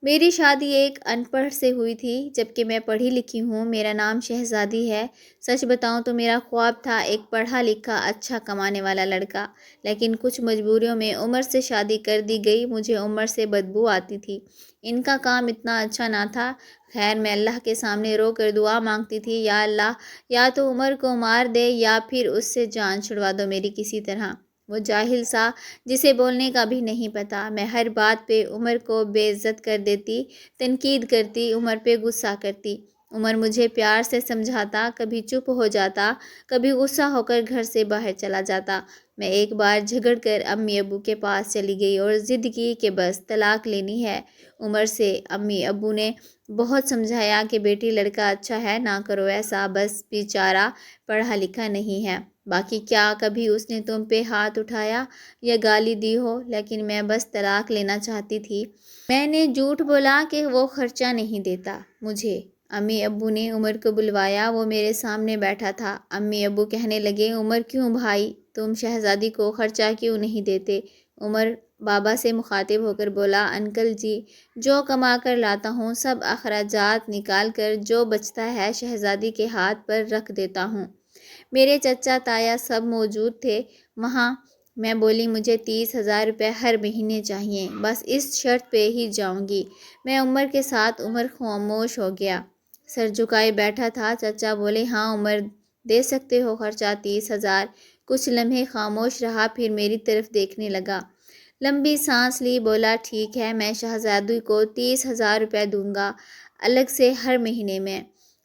میری شادی ایک ان پڑھ سے ہوئی تھی، جبکہ میں پڑھی لکھی ہوں۔ میرا نام شہزادی ہے۔ سچ بتاؤں تو میرا خواب تھا ایک پڑھا لکھا اچھا کمانے والا لڑکا، لیکن کچھ مجبوریوں میں عمر سے شادی کر دی گئی۔ مجھے عمر سے بدبو آتی تھی، ان کا کام اتنا اچھا نہ تھا۔ خیر میں اللہ کے سامنے رو کر دعا مانگتی تھی، یا اللہ، یا تو عمر کو مار دے یا پھر اس سے جان چھڑوا دو میری کسی طرح۔ وہ جاہل سا جسے بولنے کا بھی نہیں پتا۔ میں ہر بات پہ عمر کو بے عزت کر دیتی، تنقید کرتی، عمر پہ غصہ کرتی۔ عمر مجھے پیار سے سمجھاتا، کبھی چپ ہو جاتا، کبھی غصہ ہو کر گھر سے باہر چلا جاتا۔ میں ایک بار جھگڑ کر امی ابو کے پاس چلی گئی اور ضد کی کہ بس طلاق لینی ہے عمر سے۔ امی ابو نے بہت سمجھایا کہ بیٹی لڑکا اچھا ہے، نہ کرو ایسا، بس بیچارہ پڑھا لکھا نہیں ہے۔ باقی کیا کبھی اس نے تم پہ ہاتھ اٹھایا یا گالی دی ہو؟ لیکن میں بس طلاق لینا چاہتی تھی۔ میں نے جھوٹ بولا کہ وہ خرچہ نہیں دیتا مجھے۔ امی ابو نے عمر کو بلوایا، وہ میرے سامنے بیٹھا تھا۔ امی ابو کہنے لگے، عمر کیوں بھائی، تم شہزادی کو خرچہ کیوں نہیں دیتے؟ عمر بابا سے مخاطب ہو کر بولا، انکل جی، جو کما کر لاتا ہوں سب اخراجات نکال کر جو بچتا ہے شہزادی کے ہاتھ پر رکھ دیتا ہوں۔ میرے چچا تایا سب موجود تھے وہاں۔ میں بولی، مجھے 30,000 روپے ہر مہینے چاہیے، بس اس شرط پہ ہی جاؤں گی میں عمر کے ساتھ۔ عمر خاموش ہو گیا، سر جھکائے بیٹھا تھا۔ چچا بولے، ہاں عمر، دے سکتے ہو خرچہ 30,000۔ کچھ لمحے خاموش رہا، پھر میری طرف دیکھنے لگا، لمبی سانس لی، بولا، ٹھیک ہے، میں شہزادی کو 30,000 روپے دوں گا الگ سے ہر مہینے میں۔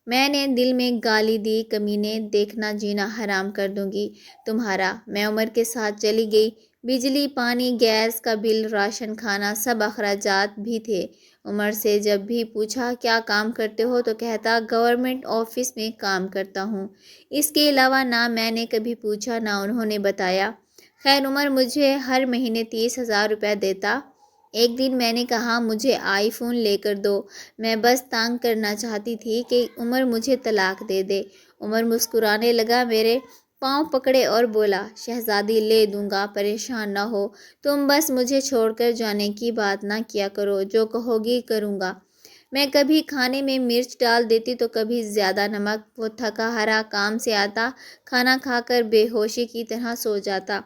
میں نے دل میں گالی دی، کمینے، دیکھنا جینا حرام کر دوں گی تمہارا۔ میں عمر کے ساتھ چلی گئی۔ بجلی، پانی، گیس کا بل، راشن، کھانا، سب اخراجات بھی تھے۔ عمر سے جب بھی پوچھا کیا کام کرتے ہو تو کہتا گورنمنٹ آفس میں کام کرتا ہوں۔ اس کے علاوہ نہ میں نے کبھی پوچھا نہ انہوں نے بتایا۔ خیر عمر مجھے ہر مہینے 30,000 روپے دیتا۔ ایک دن میں نے کہا، مجھے آئی فون لے کر دو۔ میں بس تانگ کرنا چاہتی تھی کہ عمر مجھے طلاق دے دے۔ عمر مسکرانے لگا، میرے پاؤں پکڑے اور بولا، شہزادی لے دوں گا، پریشان نہ ہو، تم بس مجھے چھوڑ کر جانے کی بات نہ کیا کرو، جو کہو گی کروں گا۔ میں کبھی کھانے میں مرچ ڈال دیتی تو کبھی زیادہ نمک۔ وہ تھکا ہارا کام سے آتا، کھانا کھا کر بے ہوشی کی طرح سو جاتا۔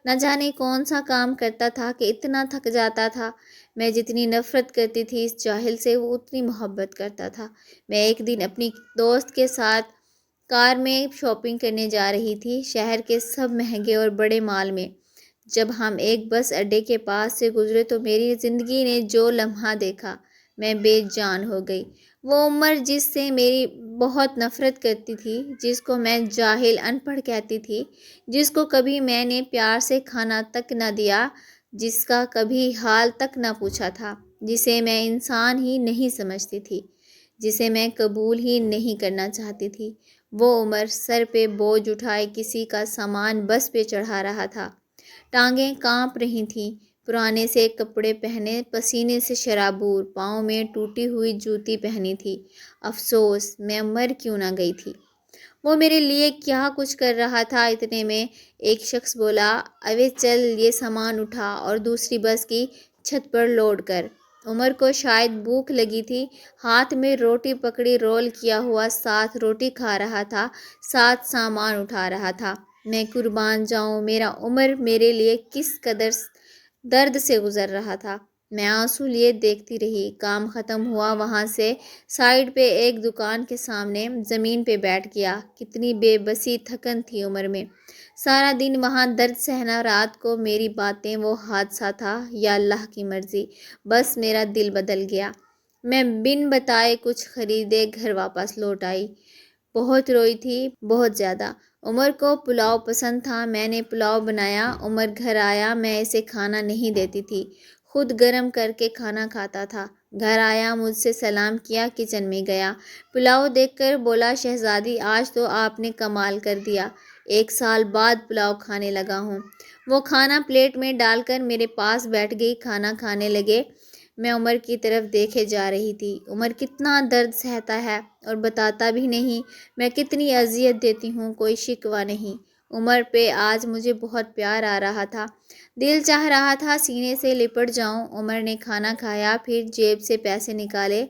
نہ جانے کون سا کام کرتا تھا کہ اتنا تھک جاتا تھا۔ میں جتنی نفرت کرتی تھی اس جاہل سے، وہ اتنی محبت کرتا تھا۔ میں ایک دن اپنی دوست کے ساتھ کار میں شاپنگ کرنے جا رہی تھی، شہر کے سب مہنگے اور بڑے مال میں۔ جب ہم ایک بس اڈے کے پاس سے گزرے تو میری زندگی نے جو لمحہ دیکھا، میں بے جان ہو گئی۔ وہ عمر جس سے میری بہت نفرت کرتی تھی، جس کو میں جاہل ان پڑھ کہتی تھی، جس کو کبھی میں نے پیار سے کھانا تک نہ دیا، جس کا کبھی حال تک نہ پوچھا تھا، جسے میں انسان ہی نہیں سمجھتی تھی، جسے میں قبول ہی نہیں کرنا چاہتی تھی، وہ عمر سر پہ بوجھ اٹھائے کسی کا سامان بس پہ چڑھا رہا تھا۔ ٹانگیں کانپ رہی تھیں، پرانے سے کپڑے پہنے، پسینے سے شرابور، پاؤں میں ٹوٹی ہوئی جوتی پہنی تھی۔ افسوس میں مر کیوں نہ گئی تھی۔ وہ میرے لیے کیا کچھ کر رہا تھا۔ اتنے میں ایک شخص بولا، اوے چل، یہ سامان اٹھا اور دوسری بس کی چھت پر لوڈ کر۔ عمر کو شاید بھوک لگی تھی، ہاتھ میں روٹی پکڑی، رول کیا ہوا، ساتھ روٹی کھا رہا تھا، ساتھ سامان اٹھا رہا تھا۔ میں قربان جاؤں، میرا عمر میرے لیے کس قدر درد سے گزر رہا تھا۔ میں آنسو لیے دیکھتی رہی۔ کام ختم ہوا، وہاں سے سائڈ پہ ایک دکان کے سامنے زمین پہ بیٹھ گیا۔ کتنی بے بسی، تھکن تھی عمر میں، سارا دن وہاں درد سہنا، رات کو میری باتیں، وہ حادثہ تھا یا اللہ کی مرضی، بس میرا دل بدل گیا۔ میں بن بتائے کچھ خریدے گھر واپس لوٹ آئی۔ بہت روئی تھی، بہت زیادہ۔ عمر کو پلاؤ پسند تھا، میں نے پلاؤ بنایا۔ عمر گھر آیا، میں اسے کھانا نہیں دیتی تھی، خود گرم کر کے کھانا کھاتا تھا۔ گھر آیا، مجھ سے سلام کیا، کچن میں گیا، پلاؤ دیکھ کر بولا، شہزادی آج تو آپ نے کمال کر دیا، 1 سال بعد پلاؤ کھانے لگا ہوں۔ وہ کھانا پلیٹ میں ڈال کر میرے پاس بیٹھ گئی، کھانا کھانے لگے۔ میں عمر کی طرف دیکھے جا رہی تھی۔ عمر کتنا درد سہتا ہے اور بتاتا بھی نہیں، میں کتنی اذیت دیتی ہوں، کوئی شکوہ نہیں۔ عمر پہ آج مجھے بہت پیار آ رہا تھا۔ دل چاہ رہا تھا سینے سے لپٹ جاؤں۔ عمر نے کھانا کھایا، پھر جیب سے پیسے نکالے،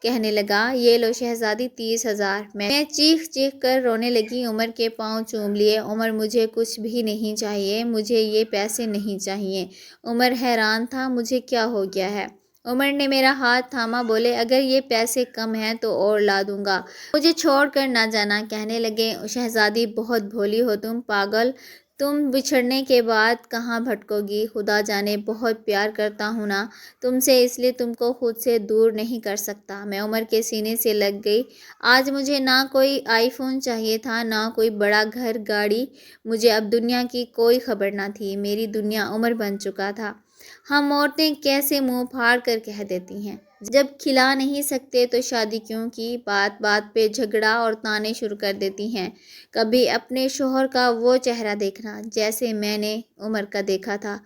کہنے لگا، یہ لو شہزادی 30,000۔ میں چیخ چیخ کر رونے لگی۔ عمر کے پاؤں چوم لیے۔ عمر مجھے کچھ بھی نہیں چاہیے، مجھے یہ پیسے نہیں چاہیے۔ عمر حیران تھا، مجھے کیا ہو گیا ہے؟ عمر نے میرا ہاتھ تھاما، بولے، اگر یہ پیسے کم ہیں تو اور لا دوں گا، مجھے چھوڑ کر نہ جانا۔ کہنے لگے، شہزادی بہت بھولی ہو تم، پاگل، تم بچھڑنے کے بعد کہاں بھٹکو گی؟ خدا جانے بہت پیار کرتا ہوں نا تم سے، اس لیے تم کو خود سے دور نہیں کر سکتا۔ میں عمر کے سینے سے لگ گئی۔ آج مجھے نہ کوئی آئی فون چاہیے تھا، نہ کوئی بڑا گھر گاڑی، مجھے اب دنیا کی کوئی خبر نہ تھی۔ میری دنیا عمر بن چکا تھا۔ ہم عورتیں کیسے منہ پھاڑ کر کہہ دیتی ہیں، جب کھلا نہیں سکتے تو شادی کیوں کی؟ بات بات پہ جھگڑا اور طعنے شروع کر دیتی ہیں۔ کبھی اپنے شوہر کا وہ چہرہ دیکھنا جیسے میں نے عمر کا دیکھا تھا۔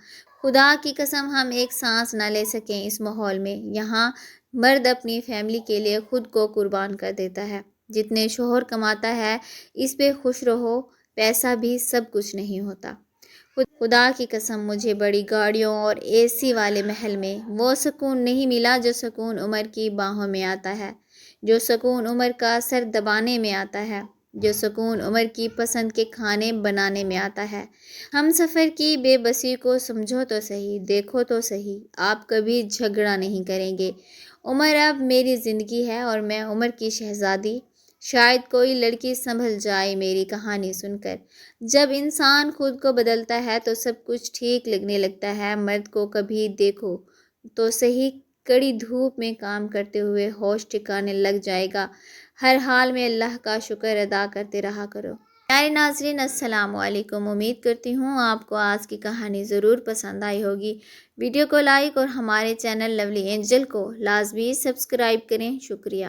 خدا کی قسم ہم ایک سانس نہ لے سکیں اس ماحول میں۔ یہاں مرد اپنی فیملی کے لیے خود کو قربان کر دیتا ہے۔ جتنے شوہر کماتا ہے اس پہ خوش رہو، پیسہ بھی سب کچھ نہیں ہوتا۔ خدا کی قسم مجھے بڑی گاڑیوں اور اے سی والے محل میں وہ سکون نہیں ملا جو سکون عمر کی باہوں میں آتا ہے، جو سکون عمر کا سر دبانے میں آتا ہے، جو سکون عمر کی پسند کے کھانے بنانے میں آتا ہے۔ ہم سفر کی بے بسی کو سمجھو تو صحیح، دیکھو تو صحیح، آپ کبھی جھگڑا نہیں کریں گے۔ عمر اب میری زندگی ہے اور میں عمر کی شہزادی۔ شاید کوئی لڑکی سنبھل جائے میری کہانی سن کر۔ جب انسان خود کو بدلتا ہے تو سب کچھ ٹھیک لگنے لگتا ہے۔ مرد کو کبھی دیکھو تو صحیح کڑی دھوپ میں کام کرتے ہوئے ہوش ٹھکانے لگ جائے گا۔ ہر حال میں اللہ کا شکر ادا کرتے رہا کرو۔ پیارے ناظرین، السلام علیکم۔ امید کرتی ہوں آپ کو آج کی کہانی ضرور پسند آئی ہوگی۔ ویڈیو کو لائک اور ہمارے چینل لولی اینجل کو لازمی سبسکرائب کریں۔ شکریہ۔